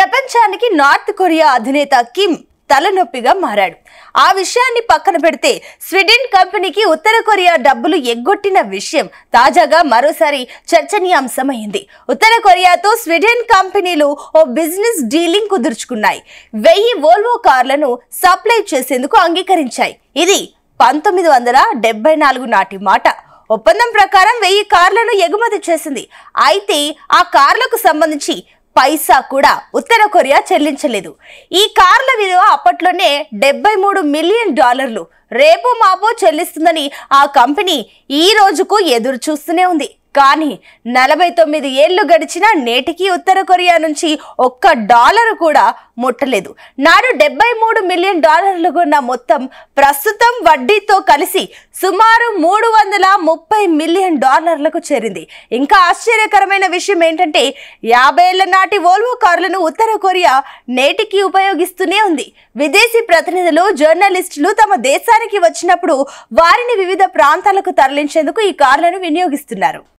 ప్రపంచానికి north Korea అధినేత Kim తలనొప్పిగా మారాడు. ఆ విషయాన్ని పక్కన పెడితే స్వీడన్ కంపెనీకి ఉత్తర కొరియా డబ్బులు ఎగ్గొట్టిన విషయం తాజాగా మరోసారి చర్చనీయాంశమైంది. ఉత్తర కొరియాతో స్వీడన్ కంపెనీలు ఓ బిజినెస్ డీలింగ్ కుదుర్చుకున్నాయి. 1000 వోల్వో కార్లను సప్లై చేసేందుకు అంగీకరించాయి. ఇది 1974 నాటి మాట. ఒప్పందం ప్రకారం 1000 కార్లను ఎగుమతి చేసింది. అయితే ఆ కార్లకు సంబంధించి పైసా కూడా ఉత్తర కొరియా చెల్లించలేదు. ఈ కార్ల విలువ అప్పట్లోనే $73 మిలియన్. రేపో మాపో చెల్లిస్తుందని ఆ కంపెనీ ఈ రోజుకు ఎదురు చూస్తూనే ఉంది. కానీ 49 ఏళ్లు గడిచినా నేటికి ఉత్తర కొరియా నుంచి $1 కూడా ముట్టలేదు. నాడు $73 మిలియన్ ఉన్న మొత్తం ప్రస్తుతం వడ్డీతో కలిసి సుమారు $330 మిలియన్ చేరింది. ఇంకా ఆశ్చర్యకరమైన విషయం ఏంటంటే 50 ఏళ్ల నాటి వోల్వో కార్లను ఉత్తర కొరియా నేటికి ఉపయోగిస్తూనే ఉంది. విదేశీ ప్రతినిధులు, జర్నలిస్టులు తమ దేశానికి వచ్చినప్పుడు వారిని వివిధ ప్రాంతాలకు తరలించేందుకు ఈ కార్లను వినియోగిస్తున్నారు.